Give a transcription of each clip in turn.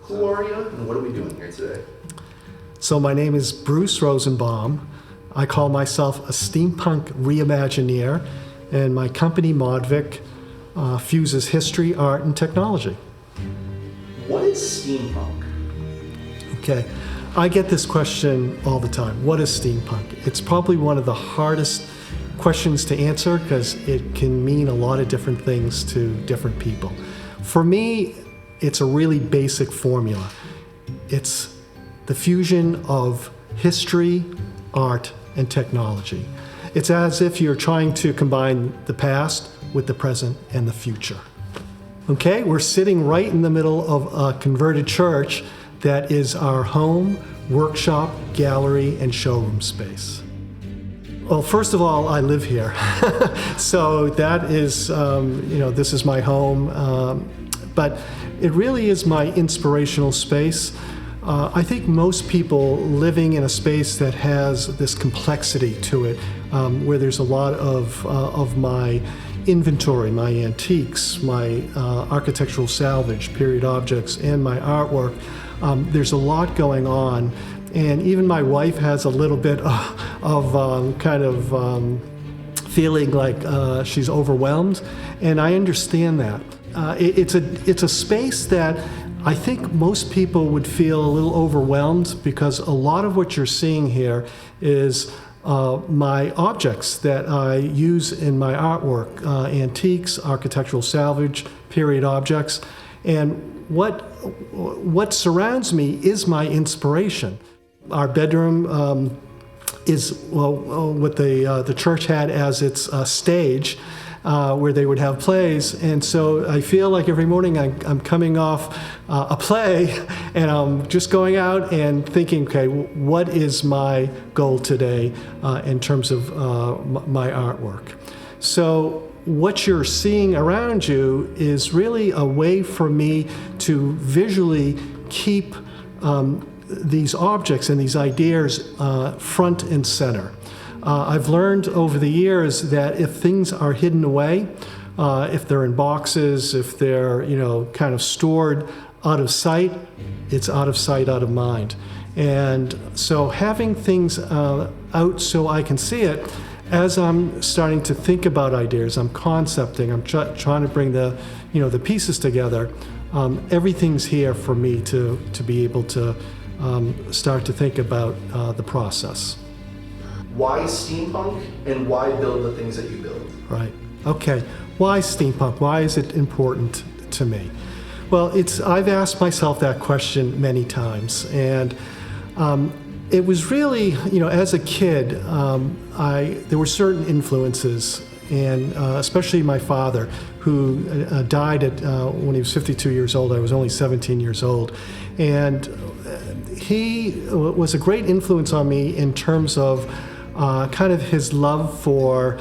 Who are you, and what are we doing here today? So my name is Bruce Rosenbaum. I call myself a steampunk reimagineer, and my company, ModVic, fuses history, art, and technology. What is steampunk? Okay, I get this question all the time. What is steampunk? It's probably one of the hardest questions to answer because it can mean a lot of different things to different people. For me, it's a really basic formula. It's the fusion of history, art, and technology. It's as if you're trying to combine the past with the present and the future. Okay, we're sitting right in the middle of a converted church that is our home, workshop, gallery, and showroom space. Well, first of all, I live here. So that is, this is my home, but it really is my inspirational space. I think most people living in a space that has this complexity to it, where there's a lot of my inventory, my antiques, my architectural salvage, period objects, and my artwork, there's a lot going on. And even my wife has a little bit of feeling like she's overwhelmed, and I understand that. It's a space that I think most people would feel a little overwhelmed because a lot of what you're seeing here is my objects that I use in my artwork, antiques, architectural salvage, period objects, and what surrounds me is my inspiration. Our bedroom is what the church had as its stage, where they would have plays, and so I feel like every morning I'm coming off a play, and I'm just going out and thinking, okay, what is my goal today in terms of my artwork? So what you're seeing around you is really a way for me to visually keep these objects and these ideas front and center. I've learned over the years that if things are hidden away, if they're in boxes, if they're kind of stored out of sight, it's out of sight, out of mind. And so having things out so I can see it, as I'm starting to think about ideas, I'm concepting, I'm trying to bring the pieces together. Everything's here for me to be able to start to think about the process. Why steampunk, and why build the things that you build? Right. Okay. Why steampunk? Why is it important to me? Well, I've asked myself that question many times, and it was really, as a kid, there were certain influences, and especially my father, who died when he was 52 years old. I was only 17 years old, and he was a great influence on me in terms of kind of his love for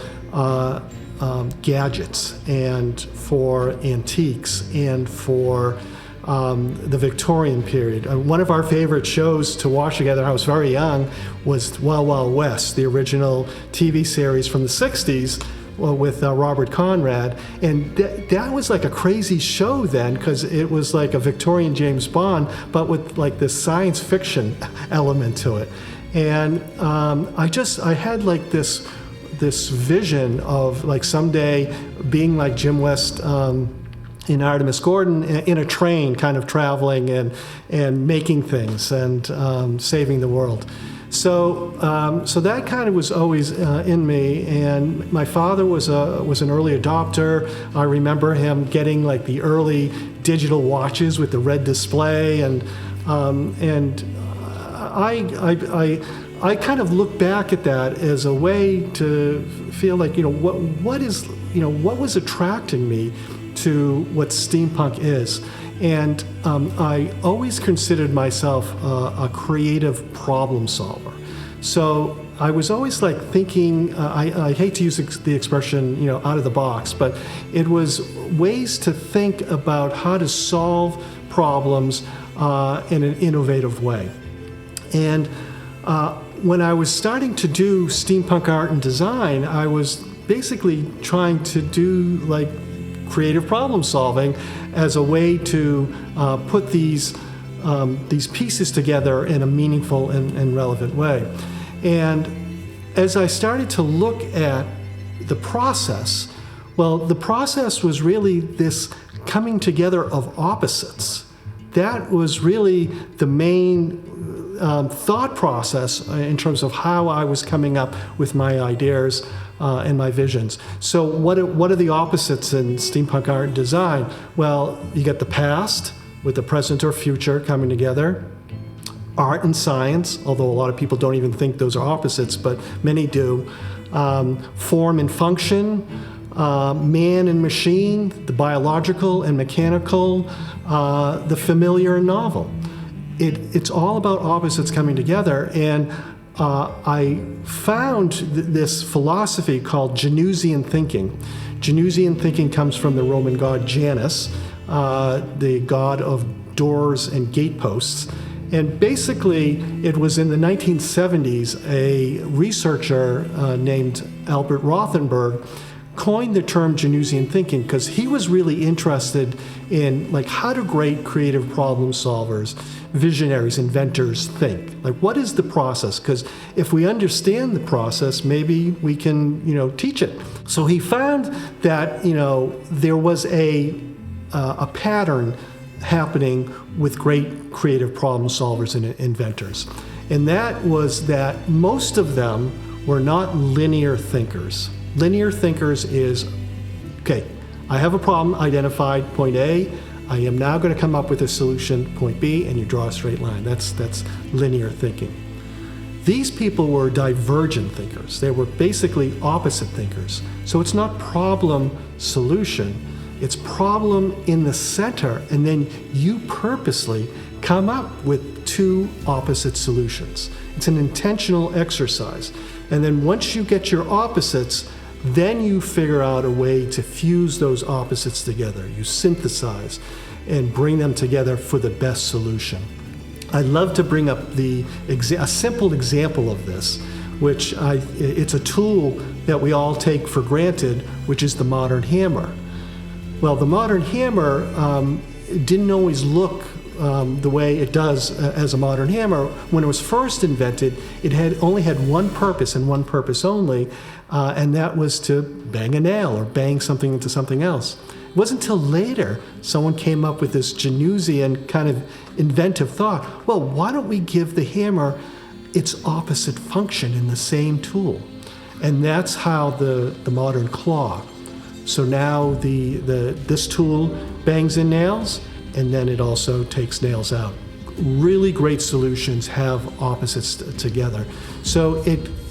gadgets and for antiques and for the Victorian period. One of our favorite shows to watch together when I was very young was Wild Wild West, the original TV series from the 60s with Robert Conrad. And that was like a crazy show then, because it was like a Victorian James Bond, but with like this science fiction element to it. And I had like this vision of like someday being like Jim West in Artemis Gordon in a train, kind of traveling and making things and saving the world. So that kind of was always in me. And my father was an early adopter. I remember him getting like the early digital watches with the red display, and I kind of look back at that as a way to feel like, what was attracting me to what steampunk is. And I always considered myself a creative problem solver. So I was always like thinking, I hate to use the expression, out of the box, but it was ways to think about how to solve problems in an innovative way. And when I was starting to do steampunk art and design, I was basically trying to do like creative problem solving as a way to put these these pieces together in a meaningful and relevant way. And as I started to look at the process, well, the process was really this coming together of opposites. That was really the main thought process in terms of how I was coming up with my ideas and my visions. So what are the opposites in steampunk art and design? Well, you get the past with the present or future coming together. Art and science, although a lot of people don't even think those are opposites, but many do. Form and function, man and machine, the biological and mechanical, the familiar and novel. It's all about opposites coming together, and I found this philosophy called Janusian thinking. Janusian thinking comes from the Roman god Janus, the god of doors and gateposts. And basically, it was in the 1970s, a researcher named Albert Rothenberg coined the term Janusian thinking because he was really interested in how do great creative problem solvers, visionaries, inventors think? What is the process? Because if we understand the process, maybe we can, teach it. So he found that, there was a pattern happening with great creative problem solvers and inventors. And that was that most of them were not linear thinkers. Linear thinkers is, okay, I have a problem identified, point A, I am now going to come up with a solution, point B, and you draw a straight line. That's linear thinking. These people were divergent thinkers. They were basically opposite thinkers. So it's not problem solution, it's problem in the center, and then you purposely come up with two opposite solutions. It's an intentional exercise. And then once you get your opposites, then you figure out a way to fuse those opposites together. You synthesize and bring them together for the best solution. I'd love to bring up a simple example of this, which it's a tool that we all take for granted, which is the modern hammer. Well, the modern hammer didn't always look the way it does as a modern hammer. When it was first invented, it only had one purpose and one purpose only, and that was to bang a nail or bang something into something else. It wasn't until later someone came up with this Janusian kind of inventive thought, well, why don't we give the hammer its opposite function in the same tool? And that's how the modern claw. So now this tool bangs in nails, and then it also takes nails out. Really great solutions have opposites together. So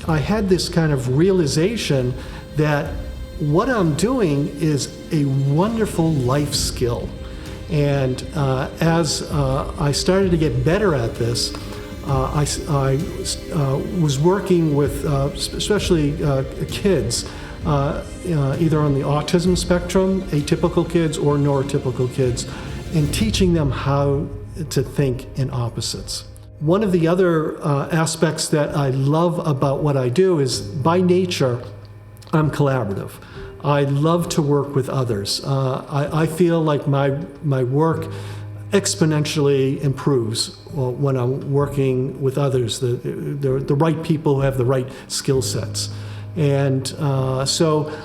I had this kind of realization that what I'm doing is a wonderful life skill. And as I started to get better at this, I was working with especially kids, either on the autism spectrum, atypical kids or neurotypical kids, and teaching them how to think in opposites. One of the other aspects that I love about what I do is, by nature, I'm collaborative. I love to work with others. I feel like my work exponentially improves when I'm working with others, the right people who have the right skill sets. And so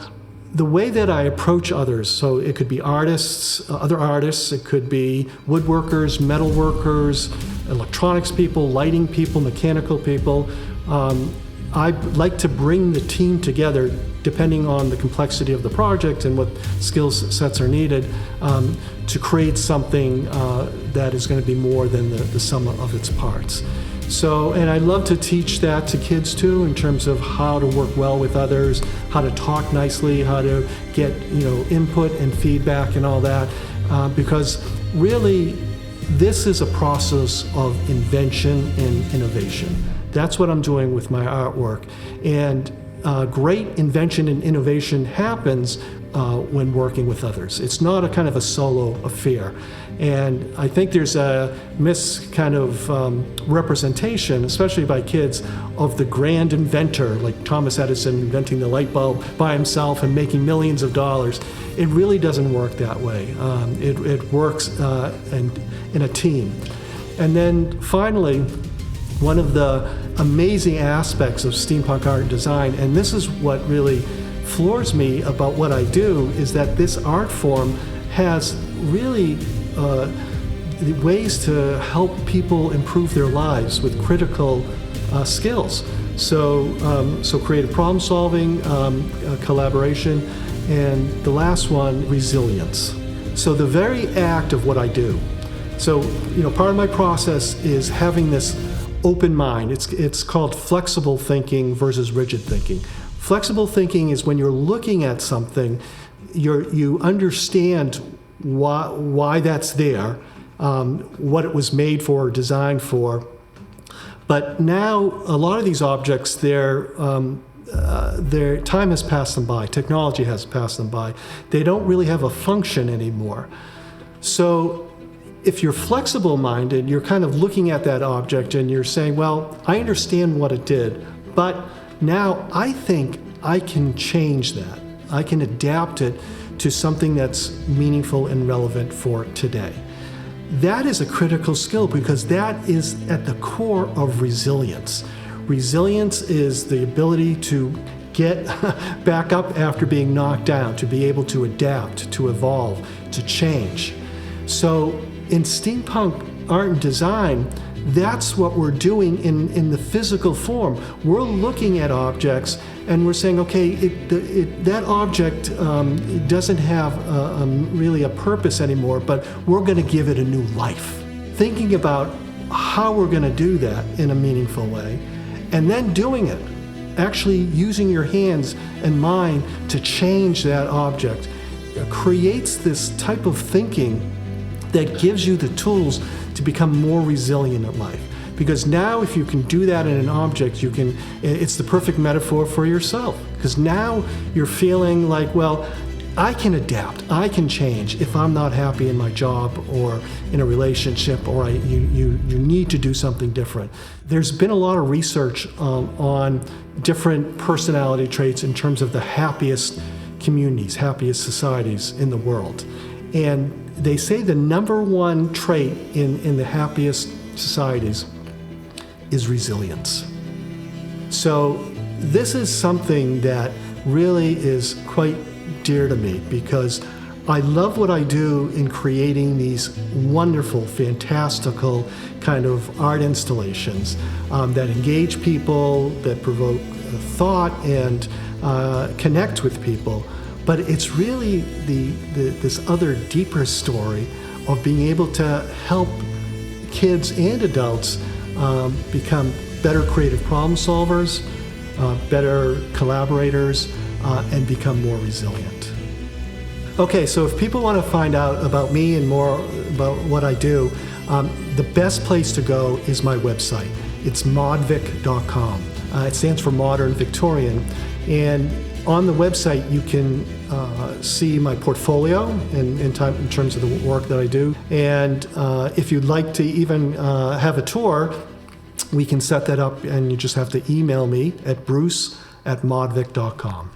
the way that I approach others, so it could be artists, other artists, it could be woodworkers, metalworkers, electronics people, lighting people, mechanical people. I like to bring the team together, depending on the complexity of the project and what skill sets are needed, to create something that is going to be more than the sum of its parts. So, and I love to teach that to kids too, in terms of how to work well with others, how to talk nicely, how to get input and feedback and all that, because really this is a process of invention and innovation. That's what I'm doing with my artwork. And great invention and innovation happens when working with others. It's not a kind of a solo affair. And I think there's a representation, especially by kids, of the grand inventor, like Thomas Edison inventing the light bulb by himself and making millions of dollars. It really doesn't work that way. It works in a team. And then finally, one of the amazing aspects of steampunk art and design, and this is what really floors me about what I do, is that this art form has really ways to help people improve their lives with critical skills. So creative problem solving, collaboration, and the last one, resilience. So the very act of what I do. So, part of my process is having this open mind. It's called flexible thinking versus rigid thinking. Flexible thinking is when you're looking at something, you understand why that's there, what it was made for or designed for. But now a lot of these objects, their time has passed them by. Technology has passed them by. They don't really have a function anymore. So if you're flexible-minded, you're kind of looking at that object and you're saying, well, I understand what it did, but now I think I can change that. I can adapt it to something that's meaningful and relevant for today. That is a critical skill because that is at the core of resilience. Resilience is the ability to get back up after being knocked down, to be able to adapt, to evolve, to change. So in steampunk art and design, that's what we're doing in the physical form. We're looking at objects and we're saying, okay, that object doesn't have really a purpose anymore, but we're going to give it a new life. Thinking about how we're going to do that in a meaningful way, and then doing it, actually using your hands and mind to change that object, creates this type of thinking that gives you the tools to become more resilient in life. Because now if you can do that in an object, it's the perfect metaphor for yourself. Because now you're feeling like, well, I can adapt, I can change if I'm not happy in my job or in a relationship, or you need to do something different. There's been a lot of research on different personality traits in terms of the happiest communities, happiest societies in the world. And they say the number one trait in the happiest societies is resilience. So this is something that really is quite dear to me because I love what I do in creating these wonderful, fantastical kind of art installations that engage people, that provoke thought and connect with people. But it's really this other deeper story of being able to help kids and adults become better creative problem solvers, better collaborators, and become more resilient. Okay, so if people want to find out about me and more about what I do, the best place to go is my website. It's ModVic.com. It stands for Modern Victorian. And on the website, you can see my portfolio in terms of the work that I do. And if you'd like to even have a tour, we can set that up, and you just have to email me at bruce@modvic.com.